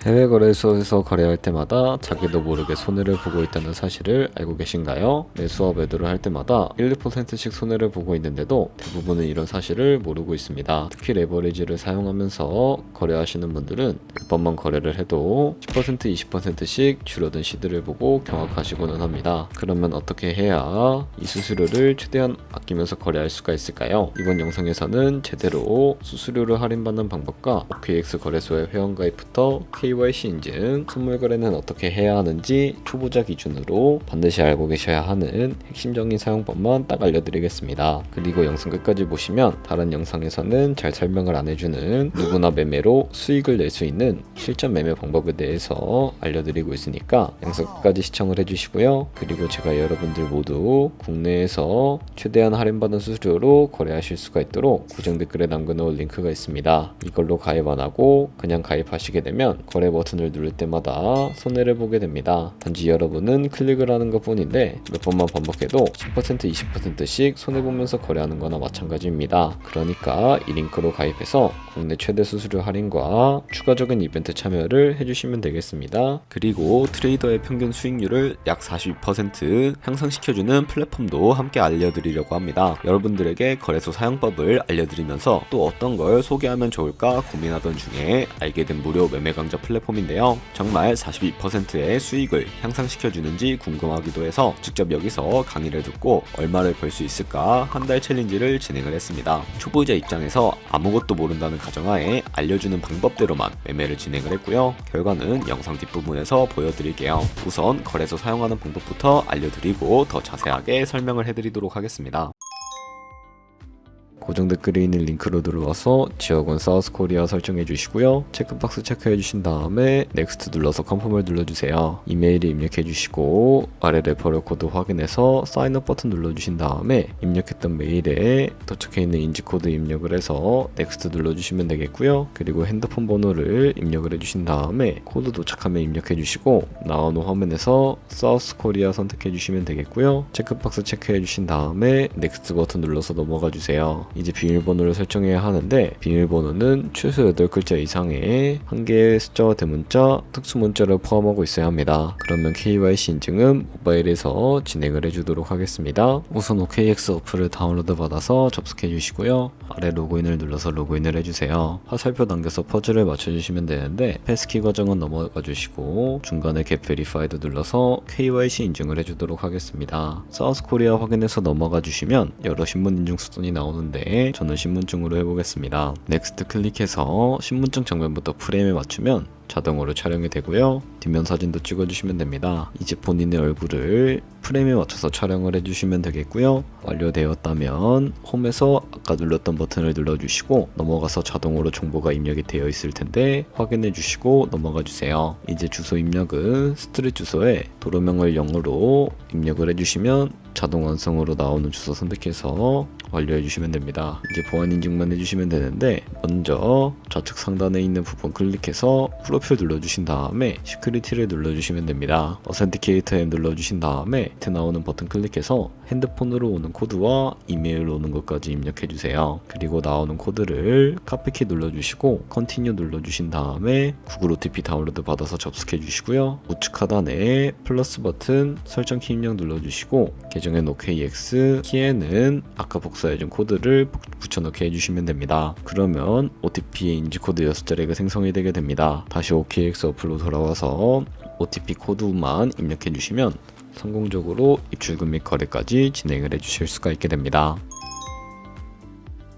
해외 거래소에서 거래할 때마다 자기도 모르게 손해를 보고 있다는 사실을 알고 계신가요? 매수와 매도를 할 때마다 1, 2%씩 손해를 보고 있는데도 대부분은 이런 사실을 모르고 있습니다. 특히 레버리지를 사용하면서 거래하시는 분들은 몇 번만 거래를 해도 10%, 20%씩 줄어든 시드를 보고 경악하시고는 합니다. 그러면 어떻게 해야 이 수수료를 최대한 아끼면서 거래할 수가 있을까요? 이번 영상에서는 제대로 수수료를 할인받는 방법과 OKX 거래소의 회원가입부터 KYC 인증, 선물 거래는 어떻게 해야 하는지 초보자 기준으로 반드시 알고 계셔야 하는 핵심적인 사용법만 딱 알려드리겠습니다. 그리고 영상 끝까지 보시면 다른 영상에서는 잘 설명을 안 해주는 누구나 매매로 수익을 낼 수 있는 실전 매매 방법에 대해서 알려드리고 있으니까 영상 끝까지 시청을 해주시고요. 그리고 제가 여러분들 모두 국내에서 최대한 할인받은 수수료로 거래하실 수가 있도록 고정 댓글에 남겨놓은 링크가 있습니다. 이걸로 가입 안 하고 그냥 가입하시게 되면 거래 버튼을 누를 때마다 손해를 보게 됩니다. 단지 여러분은 클릭을 하는 것 뿐인데 몇 번만 반복해도 10%, 20%씩 손해보면서 거래하는 거나 마찬가지입니다. 그러니까 이 링크로 가입해서 국내 최대 수수료 할인과 추가적인 이벤트 참여를 해주시면 되겠습니다. 그리고 트레이더의 평균 수익률을 약 42% 향상시켜주는 플랫폼도 함께 알려드리려고 합니다. 여러분들에게 거래소 사용법을 알려드리면서 또 어떤 걸 소개하면 좋을까 고민하던 중에 알게 된 무료 매매 강좌 플랫폼인데요. 정말 42%의 수익을 향상시켜주는지 궁금하기도 해서 직접 여기서 강의를 듣고 얼마를 벌 수 있을까 한 달 챌린지를 진행을 했습니다. 초보자 입장에서 아무것도 모른다는 가정하에 알려주는 방법대로만 매매를 진행을 했고요. 결과는 영상 뒷부분에서 보여드릴게요. 우선 거래소 사용하는 방법부터 알려드리고 더 자세하게 설명을 해드리도록 하겠습니다. 고정 댓글에 있는 링크로 들어와서 지역은 사우스코리아 설정해 주시고요. 체크박스 체크해 주신 다음에 넥스트 눌러서 컨펌을 눌러주세요. 이메일을 입력해 주시고 아래 레퍼럴 코드 확인해서 사인업 버튼 눌러주신 다음에 입력했던 메일에 도착해 있는 인지코드 입력을 해서 넥스트 눌러주시면 되겠고요. 그리고 핸드폰 번호를 입력을 해주신 다음에 코드 도착하면 입력해 주시고 나오는 화면에서 사우스코리아 선택해 주시면 되겠고요. 체크박스 체크해 주신 다음에 넥스트 버튼 눌러서 넘어가 주세요. 이제 비밀번호를 설정해야 하는데 비밀번호는 최소 8글자 이상의 한 개의 숫자와 대문자, 특수문자를 포함하고 있어야 합니다. 그러면 KYC 인증은 모바일에서 진행을 해주도록 하겠습니다. 우선 OKX 어플을 다운로드 받아서 접속해 주시고요. 아래 로그인을 눌러서 로그인을 해주세요. 화살표 당겨서 퍼즐을 맞춰주시면 되는데 패스키 과정은 넘어가 주시고 중간에 Get Verified 눌러서 KYC 인증을 해주도록 하겠습니다. 사우스코리아 확인해서 넘어가 주시면 여러 신분 인증 수단이 나오는데 저는 신분증으로 해보겠습니다. 넥스트 클릭해서 신분증 정면부터 프레임에 맞추면 자동으로 촬영이 되고요. 뒷면 사진도 찍어주시면 됩니다. 이제 본인의 얼굴을 프레임에 맞춰서 촬영을 해주시면 되겠고요. 완료되었다면 홈에서 아까 눌렀던 버튼을 눌러주시고 넘어가서 자동으로 정보가 입력이 되어 있을 텐데 확인해 주시고 넘어가 주세요. 이제 주소 입력은 스트릿 주소에 도로명을 0으로 입력을 해주시면 자동 완성으로 나오는 주소 선택해서 완료해 주시면 됩니다. 이제 보안 인증만 해주시면 되는데 먼저 좌측 상단에 있는 부분 클릭해서 프로필 눌러주신 다음에 시큐리티를 눌러주시면 됩니다. 어센티케이터에 눌러주신 다음에 밑에 나오는 버튼 클릭해서 핸드폰으로 오는 코드와 이메일로 오는 것까지 입력해 주세요. 그리고 나오는 코드를 카피키 눌러주시고 컨티뉴 눌러주신 다음에 구글 OTP 다운로드 받아서 접속해 주시고요. 우측 하단에 플러스 버튼 설정키 입력 눌러주시고 계정엔 OKX, 키에는 아까 복사해준 코드를 붙여넣게 해주시면 됩니다. 그러면 OTP의 인지코드 6자리가 생성이 되게 됩니다. 다시 OKX 어플로 돌아와서 OTP 코드만 입력해 주시면 성공적으로 입출금 및 거래까지 진행을 해주실 수가 있게 됩니다.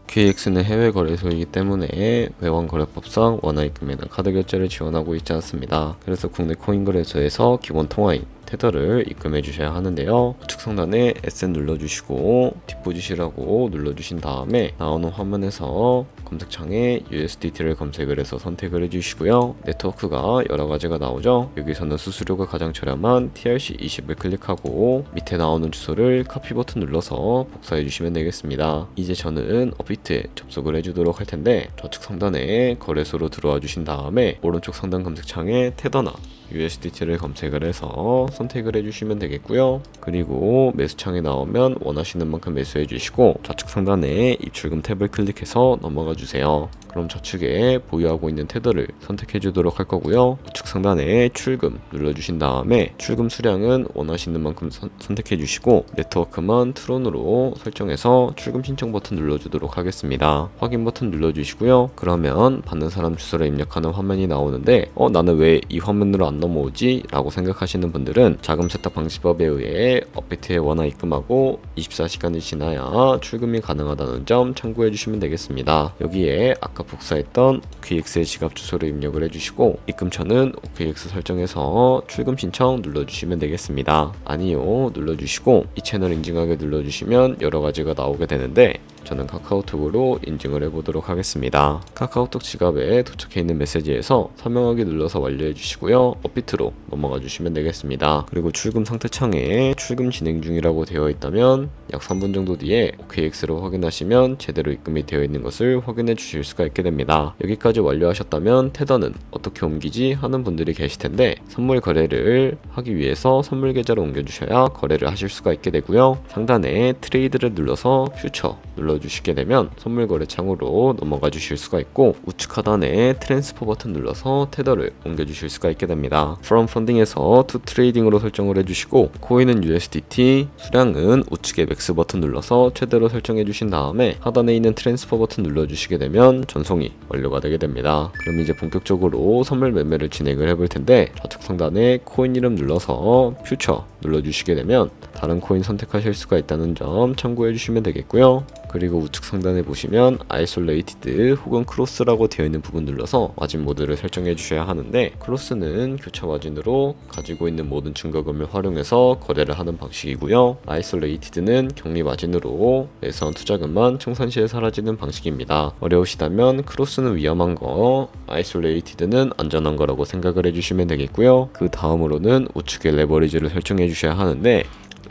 OKX는 해외 거래소이기 때문에 외환 거래법상 원화 입금에는 카드 결제를 지원하고 있지 않습니다. 그래서 국내 코인 거래소에서 기본 통화인 테더를 입금해 주셔야 하는데요. 우측 상단에 SN 눌러주시고 디포짓이라고 눌러주신 다음에 나오는 화면에서 검색창에 USDT를 검색을 해서 선택을 해주시고요. 네트워크가 여러 가지가 나오죠. 여기서는 수수료가 가장 저렴한 TRC20을 클릭하고 밑에 나오는 주소를 카피 버튼 눌러서 복사해 주시면 되겠습니다. 이제 저는 업비트에 접속을 해주도록 할 텐데 좌측 상단에 거래소로 들어와 주신 다음에 오른쪽 상단 검색창에 테더나 USDT를 검색을 해서 선택을 해주시면 되겠고요. 그리고 매수창에 나오면 원하시는 만큼 매수해 주시고 좌측 상단에 입출금 탭을 클릭해서 넘어가 주세요. 그럼 좌측에 보유하고 있는 테더를 선택해 주도록 할 거고요. 우측 상단에 출금 눌러주신 다음에 출금 수량은 원하시는 만큼 선택해 주시고 네트워크만 트론으로 설정해서 출금 신청 버튼 눌러주도록 하겠습니다. 확인 버튼 눌러주시고요. 그러면 받는 사람 주소를 입력하는 화면이 나오는데 나는 왜 이 화면으로 안 넘어오지? 라고 생각하시는 분들은 자금 세탁 방지법에 의해 업비트에 원화 입금하고 24시간이 지나야 출금이 가능하다는 점 참고해 주시면 되겠습니다. 여기에 아까 복사했던 OKX의 지갑 주소를 입력을 해주시고 입금처는 OKX 설정해서 출금 신청 눌러주시면 되겠습니다. 아니요 눌러주시고 이 채널 인증하게 눌러주시면 여러가지가 나오게 되는데 저는 카카오톡으로 인증을 해보도록 하겠습니다. 카카오톡 지갑에 도착해 있는 메시지에서 서명하기 눌러서 완료해 주시고요. 업비트로 넘어가 주시면 되겠습니다. 그리고 출금 상태 창에 출금 진행 중이라고 되어 있다면 약 3분 정도 뒤에 OKX로 확인하시면 제대로 입금이 되어 있는 것을 확인해 주실 수가 있게 됩니다. 여기까지 완료하셨다면 테더는 어떻게 옮기지 하는 분들이 계실 텐데 선물 거래를 하기 위해서 선물 계좌로 옮겨 주셔야 거래를 하실 수가 있게 되고요. 상단에 트레이드를 눌러서 퓨처 눌러주시게 되면 선물 거래 창으로 넘어가 주실 수가 있고 우측 하단에 트랜스퍼 버튼 눌러서 테더를 옮겨 주실 수가 있게 됩니다. From Funding에서 To Trading으로 설정을 해주시고 코인은 USDT, 수량은 우측에 맥스 버튼 눌러서 최대로 설정해 주신 다음에 하단에 있는 트랜스퍼 버튼 눌러주시게 되면 전송이 완료가 되게 됩니다. 그럼 이제 본격적으로 선물 매매를 진행을 해볼 텐데 좌측 상단에 코인 이름 눌러서 퓨처 눌러주시게 되면 다른 코인 선택하실 수가 있다는 점 참고해 주시면 되겠고요. 그리고 우측 상단에 보시면 아이솔레이티드 혹은 크로스라고 되어 있는 부분 눌러서 마진 모드를 설정해 주셔야 하는데 크로스는 교차 마진으로 가지고 있는 모든 증거금을 활용해서 거래를 하는 방식이고요. 아이솔레이티드는 격리 마진으로 매수한 투자금만 청산 시에 사라지는 방식입니다. 어려우시다면 크로스는 위험한 거, 아이솔레이티드는 안전한 거라고 생각을 해주시면 되겠고요. 그 다음으로는 우측에 레버리지를 설정해 주셔야 하는데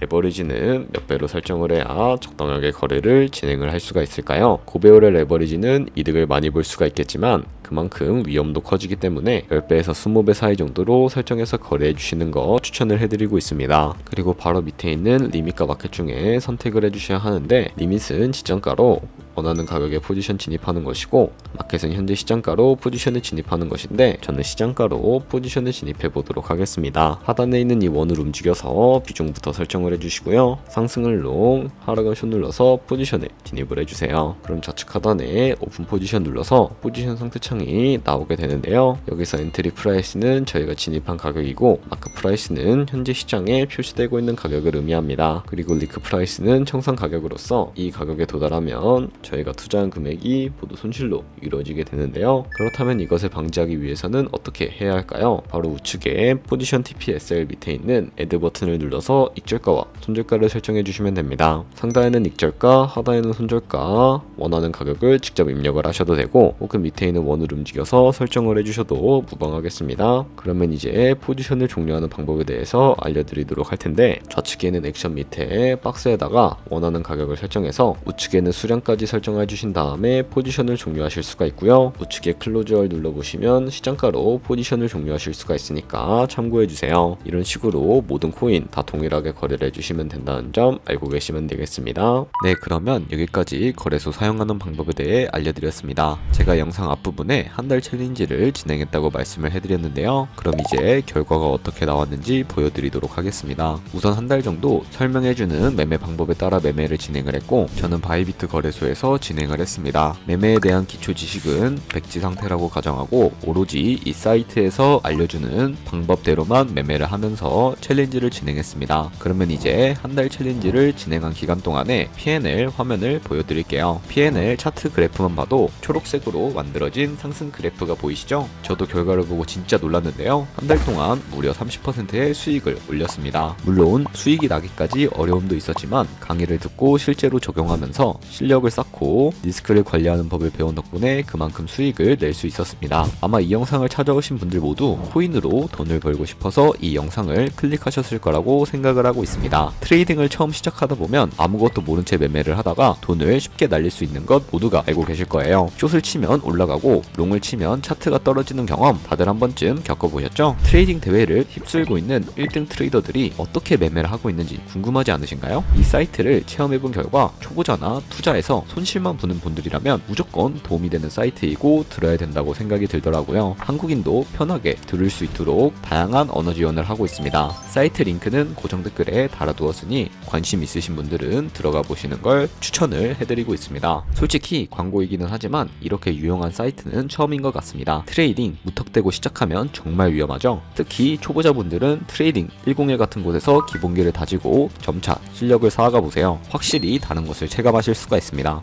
레버리지는 몇 배로 설정을 해야 적당하게 거래를 진행을 할 수가 있을까요? 고배율의 레버리지는 이득을 많이 볼 수가 있겠지만 그만큼 위험도 커지기 때문에 10배에서 20배 사이 정도로 설정해서 거래해 주시는 거 추천을 해드리고 있습니다. 그리고 바로 밑에 있는 리밋과 마켓 중에 선택을 해주셔야 하는데 리밋은 지정가로 원하는 가격에 포지션 진입하는 것이고 마켓은 현재 시장가로 포지션을 진입하는 것인데 저는 시장가로 포지션을 진입해 보도록 하겠습니다. 하단에 있는 이 원을 움직여서 비중부터 설정을 해주시고요. 상승을 롱, 하락은 숏 눌러서 포지션에 진입을 해주세요. 그럼 좌측 하단에 오픈 포지션 눌러서 포지션 상태 창이 나오게 되는데요. 여기서 엔트리 프라이스는 저희가 진입한 가격이고 마크 프라이스는 현재 시장에 표시되고 있는 가격을 의미합니다. 그리고 리크 프라이스는 청산 가격으로서 이 가격에 도달하면 저희가 투자한 금액이 모두 손실로 이루어지게 되는데요. 그렇다면 이것을 방지하기 위해서는 어떻게 해야 할까요? 바로 우측에 포지션 TPSL 밑에 있는 애드 버튼을 눌러서 익절가와 손절가를 설정해 주시면 됩니다. 상단에는 익절가, 하단에는 손절가, 원하는 가격을 직접 입력을 하셔도 되고 혹은 밑에 있는 원을 움직여서 설정을 해주셔도 무방하겠습니다. 그러면 이제 포지션을 종료하는 방법에 대해서 알려드리도록 할 텐데 좌측에는 액션 밑에 박스에다가 원하는 가격을 설정해서 우측에는 수량까지 설정해 주신 다음에 포지션을 종료하실 수가 있고요. 우측에 클로즈얼 눌러보시면 시장가로 포지션을 종료하실 수가 있으니까 참고해 주세요. 이런 식으로 모든 코인 다 동일하게 거래를 해주시면 된다는 점 알고 계시면 되겠습니다. 네, 그러면 여기까지 거래소 사용하는 방법에 대해 알려드렸습니다. 제가 영상 앞부분에 한 달 챌린지를 진행했다고 말씀을 해드렸는데요. 그럼 이제 결과가 어떻게 나왔는지 보여드리도록 하겠습니다. 우선 한 달 정도 설명해주는 매매 방법에 따라 매매를 진행을 했고 저는 바이비트 거래소에서 진행을 했습니다. 매매에 대한 기초 지식은 백지 상태라고 가정하고 오로지 이 사이트에서 알려주는 방법대로만 매매를 하면서 챌린지를 진행했습니다. 그러면 이제 한 달 챌린지를 진행한 기간 동안에 P&L 화면을 보여드릴게요. P&L 차트 그래프만 봐도 초록색으로 만들어진 상승 그래프가 보이시죠? 저도 결과를 보고 진짜 놀랐는데요. 한 달 동안 무려 30%의 수익을 올렸습니다. 물론 수익이 나기까지 어려움도 있었지만 강의를 듣고 실제로 적용하면서 실력을 쌓고 리스크를 관리하는 법을 배운 덕분에 그만큼 수익을 낼 수 있었습니다. 아마 이 영상을 찾아오신 분들 모두 코인으로 돈을 벌고 싶어서 이 영상을 클릭하셨을 거라고 생각을 하고 있습니다. 트레이딩을 처음 시작하다 보면 아무것도 모른 채 매매를 하다가 돈을 쉽게 날릴 수 있는 것 모두가 알고 계실 거예요. 숏을 치면 올라가고 롱을 치면 차트가 떨어지는 경험 다들 한 번쯤 겪어보셨죠? 트레이딩 대회를 휩쓸고 있는 1등 트레이더들이 어떻게 매매를 하고 있는지 궁금하지 않으신가요? 이 사이트를 체험해본 결과 초보자나 투자에서 손실만 보는 분들이라면 무조건 도움이 되는 사이트이고 들어야 된다고 생각이 들더라고요. 한국인도 편하게 들을 수 있도록 다양한 언어 지원을 하고 있습니다. 사이트 링크는 고정 댓글에 달아두었으니 관심 있으신 분들은 들어가 보시는 걸 추천을 해드리고 있습니다. 솔직히 광고이기는 하지만 이렇게 유용한 사이트는 처음인 것 같습니다. 트레이딩 무턱대고 시작하면 정말 위험하죠. 특히 초보자분들은 트레이딩 101 같은 곳에서 기본기를 다지고 점차 실력을 쌓아가 보세요. 확실히 다른 것을 체감하실 수가 있습니다.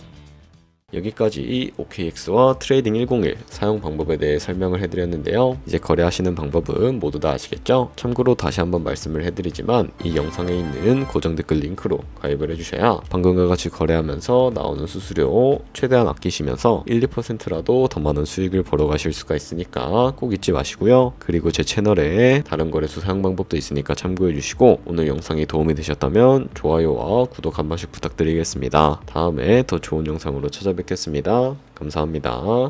여기까지 OKX와 트레이딩 101 사용 방법에 대해 설명을 해드렸는데요. 이제 거래하시는 방법은 모두 다 아시겠죠? 참고로 다시 한번 말씀을 해드리지만 이 영상에 있는 고정 댓글 링크로 가입을 해주셔야 방금과 같이 거래하면서 나오는 수수료 최대한 아끼시면서 1, 2%라도 더 많은 수익을 벌어가실 수가 있으니까 꼭 잊지 마시고요. 그리고 제 채널에 다른 거래소 사용 방법도 있으니까 참고해주시고 오늘 영상이 도움이 되셨다면 좋아요와 구독 한 번씩 부탁드리겠습니다. 다음에 더 좋은 영상으로 찾아뵙겠습니다. 감사합니다.